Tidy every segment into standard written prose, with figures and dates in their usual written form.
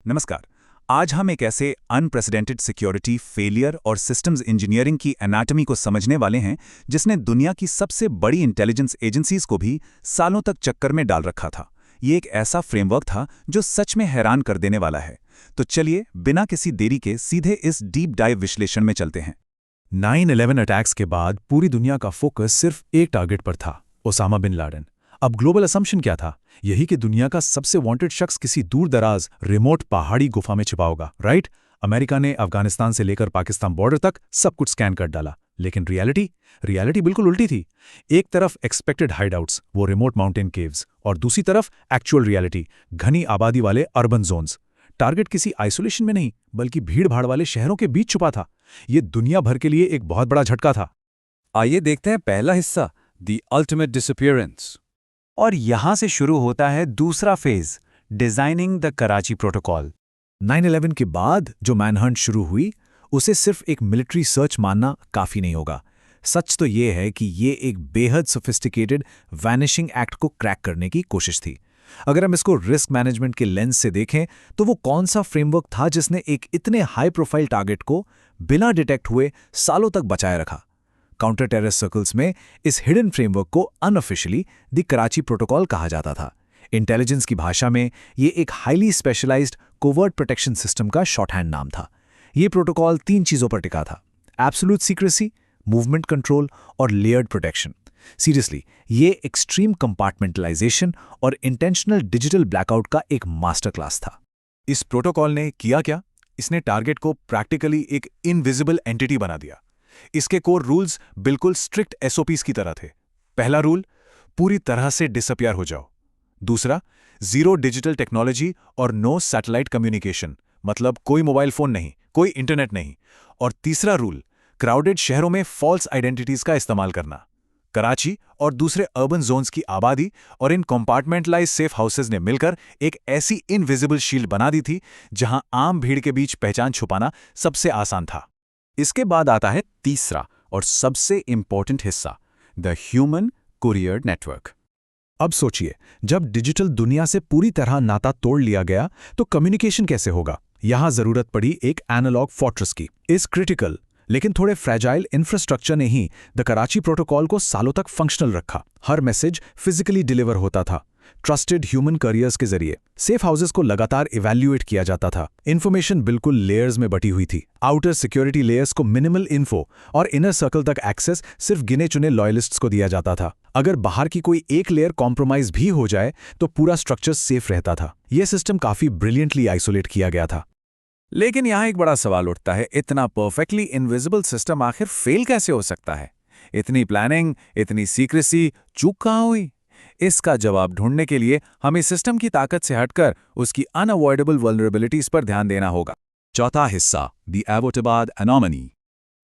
नमस्कार। आज हम एक ऐसे अनप्रेसिडेंटेड सिक्योरिटी फेलियर और सिस्टम्स इंजीनियरिंग की एनाटॉमी को समझने वाले हैं जिसने दुनिया की सबसे बड़ी इंटेलिजेंस एजेंसीज को भी सालों तक चक्कर में डाल रखा था। ये एक ऐसा फ्रेमवर्क था जो सच में हैरान कर देने वाला है। तो चलिए बिना किसी देरी के सीधे इस डीप डाइव विश्लेषण में चलते हैं। 9/11 अटैक्स के बाद पूरी दुनिया का फोकस सिर्फ एक टारगेट पर था, ओसामा बिन लादेन। अब ग्लोबल असम्पशन क्या था? यही कि दुनिया का सबसे वांटेड शख्स किसी दूर दराज रिमोट पहाड़ी गुफा में छिपा होगा, राइट? अमेरिका ने अफगानिस्तान से लेकर पाकिस्तान बॉर्डर तक सब कुछ स्कैन कर डाला, लेकिन रियलिटी बिल्कुल उल्टी थी। एक तरफ एक्सपेक्टेड हाइडआउट्स, वो रिमोट माउंटेन केव्स, और दूसरी तरफ एक्चुअल रियलिटी, घनी आबादी वाले अर्बन जोन्स। टारगेट किसी आइसोलेशन में नहीं, बल्कि भीड़-भाड़ वाले शहरों के बीच छुपा था। ये दुनिया भर के लिए एक बहुत बड़ा झटका था। आइए देखते हैं पहला हिस्सा, द अल्टीमेट डिसअपीयरेंस। और यहां से शुरू होता है दूसरा phase, designing the Karachi protocol. 9/11 के बाद जो मैनहंट शुरू हुई, उसे सिर्फ एक मिलिट्री सर्च मानना काफी नहीं होगा। सच तो ये है कि ये एक बेहद सोफिस्टिकेटेड वैनिशिंग एक्ट को क्रैक करने की कोशिश थी। अगर हम इसको रिस्क मैनेजमेंट के लेंस से देखें, तो वो कौन सा फ्रेमवर्क था जिसने एक इतने हाई प्रोफाइल टारगेट को बिना डिटेक्ट हुए सालों तक बचाए रखा? काउंटर टेररिस्ट सर्कल्स में इस हिडन फ्रेमवर्क को अनऑफिशियली द कराची प्रोटोकॉल कहा जाता था। इंटेलिजेंस की भाषा में ये एक highly specialised covert protection system का शॉर्टहैंड नाम था। ये प्रोटोकॉल 3 चीजों पर टिका था: एब्सोल्यूट सीक्रेसी, मूवमेंट कंट्रोल और लेयर्ड प्रोटेक्शन। सीरियसली, ये एक्सट्रीम कंपार्टमेंटलाइजेशन और इंटेंशनल डिजिटल ब्लैकआउट का एक मास्टर क्लास था। इस प्रोटोकॉल ने किया क्या? इसने टारगेट को प्रैक्टिकली एक इनविजिबल एंटिटी बना दिया। इसके कोर रूल्स बिल्कुल स्ट्रिक्ट एसओपीज की तरह थे। पहला रूल, पूरी तरह से डिसअपियर हो जाओ। दूसरा, जीरो डिजिटल टेक्नोलॉजी और नो सैटेलाइट कम्युनिकेशन, मतलब कोई मोबाइल फोन नहीं, कोई इंटरनेट नहीं। और तीसरा रूल, क्राउडेड शहरों में फॉल्स आइडेंटिटीज का इस्तेमाल करना। कराची और दूसरे अर्बन जोन्स की आबादी और इन कंपार्टमेंटलाइज सेफ हाउसेज ने मिलकर एक ऐसी इनविजिबल शील्ड बना दी थी जहां आम भीड़ के बीच पहचान छुपाना सबसे आसान था। इसके बाद आता है तीसरा और सबसे इंपॉर्टेंट हिस्सा, द ह्यूमन कुरियर नेटवर्क। अब सोचिए, जब डिजिटल दुनिया से पूरी तरह नाता तोड़ लिया गया, तो कम्युनिकेशन कैसे होगा? यहां जरूरत पड़ी एक एनालॉग फोर्ट्रेस की। इस क्रिटिकल लेकिन थोड़े फ्रेजाइल इंफ्रास्ट्रक्चर ने ही द कराची प्रोटोकॉल को सालों तक फंक्शनल रखा। हर मैसेज फिजिकली डिलीवर होता था, ट्रस्टेड ह्यूमन करियर्स के जरिए। सेफ हाउसेस को लगातार इवैल्यूएट किया जाता था। इन्फॉर्मेशन बिल्कुल लेयर्स में बटी हुई थी। आउटर सिक्योरिटी लेयर्स को मिनिमल इन्फो और इनर सर्कल तक एक्सेस सिर्फ गिने चुने लॉयलिस्ट्स को दिया जाता था। अगर बाहर की कोई एक लेयर कॉम्प्रोमाइज भी हो जाए तो पूरा स्ट्रक्चर सेफ रहता था। यह सिस्टम काफी ब्रिलियंटली आइसोलेट किया गया था। लेकिन यहां एक बड़ा सवाल उठता है, इतना परफेक्टली इनविजिबल सिस्टम आखिर फेल कैसे हो सकता है? इतनी प्लानिंग, इतनी सीक्रेसी, चूक कहां हुई? इसका जवाब ढूंढने के लिए हमें सिस्टम की ताकत से हटकर उसकी अनअवॉइडेबल वल्नरेबिलिटीज पर ध्यान देना होगा। चौथा हिस्सा, द एबोटाबाद एनोमनी।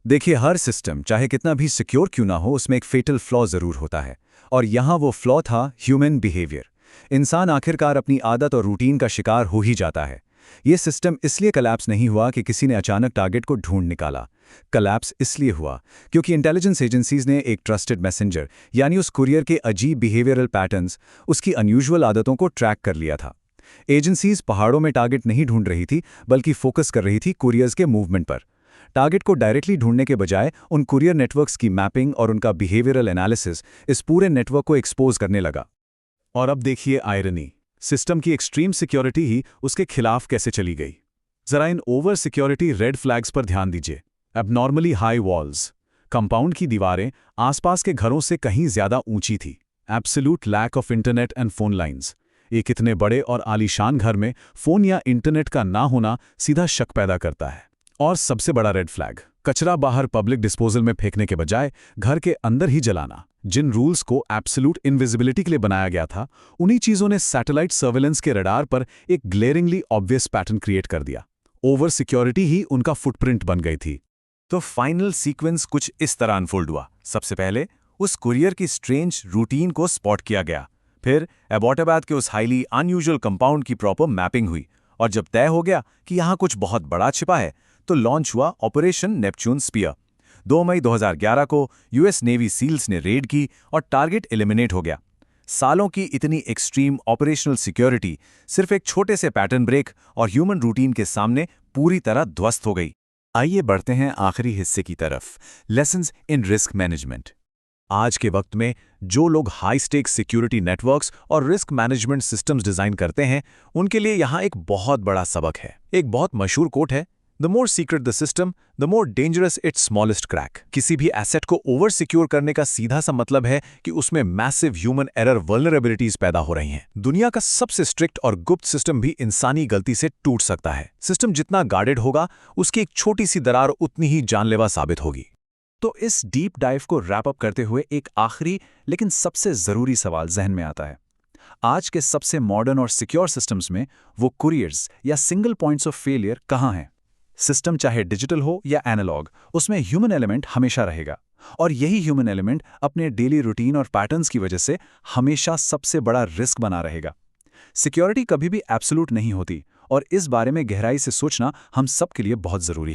देखिए, हर सिस्टम चाहे कितना भी सिक्योर क्यों ना हो, उसमें एक फेटल फ्लॉ जरूर होता है। और यहां वो फ्लॉ था ह्यूमन बिहेवियर। इंसान आखिरकार अपनी आदत और रूटीन का शिकार हो ही जाता है। ये सिस्टम इसलिए कलैप्स नहीं हुआ कि किसी ने अचानक टारगेट को ढूंढ निकाला। कलैप्स इसलिए हुआ क्योंकि इंटेलिजेंस एजेंसीज ने एक ट्रस्टेड मैसेंजर, यानी उस कुरियर के अजीब बिहेवियरल पैटर्न्स, उसकी अनयूजुअल आदतों को ट्रैक कर लिया था। एजेंसीज पहाड़ों में टारगेट नहीं ढूंढ रही थी, बल्कि फोकस कर रही थी कुरियर्स के मूवमेंट पर। टारगेट को डायरेक्टली ढूंढने के बजाय उन कुरियर नेटवर्क्स की मैपिंग और उनका बिहेवियरल एनालिसिस इस पूरे नेटवर्क को एक्सपोज करने लगा। और अब देखिए आयरनी, सिस्टम की एक्सट्रीम सिक्योरिटी ही उसके खिलाफ कैसे चली गई। जरा इन ओवर सिक्योरिटी रेड फ्लैग्स पर ध्यान दीजिए। एबनॉर्मली हाई वॉल्स, कंपाउंड की दीवारें आसपास के घरों से कहीं ज्यादा ऊंची थी। Absolute lack of internet and phone lines. एक इतने बड़े और आलीशान घर में फोन या इंटरनेट का ना होना सीधा शक पैदा करता है। और सबसे बड़ा रेड फ्लैग, कचरा बाहर पब्लिक डिस्पोजल में फेंकने के बजाय घर के अंदर ही जलाना। जिन रूल्स को एब्सोल्यूट इनविजिबिलिटी के लिए बनाया गया था, उन्हीं चीजों ने सैटेलाइट सर्वेलेंस के रडार पर एक ग्लेरिंगली ऑब्वियस पैटर्न क्रिएट कर दिया। ओवर सिक्योरिटी ही उनका फुटप्रिंट बन गई थी। तो फाइनल सीक्वेंस कुछ इस तरह अनफोल्ड हुआ। सबसे पहले उस कुरियर की स्ट्रेंज रूटीन को स्पॉट किया गया। फिर एबोटाबाद के उस हाईली अनयूजुअल कंपाउंड की प्रॉपर मैपिंग हुई। और जब तय हो गया कि यहां कुछ बहुत बड़ा छिपा है, तो लॉन्च हुआ ऑपरेशन नेपच्यून स्पीयर। 2 मई 2011 को यूएस नेवी सील्स ने रेड की और टारगेट एलिमिनेट हो गया। सालों की इतनी एक्सट्रीम ऑपरेशनल सिक्योरिटी सिर्फ एक छोटे से पैटर्न ब्रेक और ह्यूमन रूटीन के सामने पूरी तरह ध्वस्त हो गई। आइए बढ़ते हैं आखिरी हिस्से की तरफ, लेसन्स इन रिस्क मैनेजमेंट। आज के वक्त में जो लोग हाई स्टेक सिक्योरिटी नेटवर्क्स और रिस्क मैनेजमेंट सिस्टम्स डिजाइन करते हैं, उनके लिए यहाँ एक बहुत बड़ा सबक है। एक बहुत मशहूर कोट है, the more secret the system, the more dangerous it's smallest crack. किसी भी एसेट को ओवर सिक्योर करने का सीधा सा मतलब है कि उसमें मैसिव ह्यूमन एरर वल्नरेबिलिटीज पैदा हो रही हैं। दुनिया का सबसे स्ट्रिक्ट और गुप्त सिस्टम भी इंसानी गलती से टूट सकता है। सिस्टम जितना गार्डेड होगा, उसकी एक छोटी सी दरार उतनी ही जानलेवा साबित होगी। तो इस डीप डाइव को रैप अप करते हुए एक आखिरी लेकिन सबसे ज़रूरी सवाल जहन में आता है। आज के सबसे मॉडर्न और सिक्योर सिस्टम्स में वो कुरियर्स या सिंगल पॉइंट्स ऑफ फेलियर कहाँ हैं? सिस्टम चाहे डिजिटल हो या एनालॉग, उसमें ह्यूमन एलिमेंट हमेशा रहेगा। और यही ह्यूमन एलिमेंट अपने डेली रूटीन और पैटर्न्स की वजह से हमेशा सबसे बड़ा रिस्क बना रहेगा। सिक्योरिटी कभी भी एब्सोल्यूट नहीं होती, और इस बारे में गहराई से सोचना हम सब के लिए बहुत ज़रूरी है।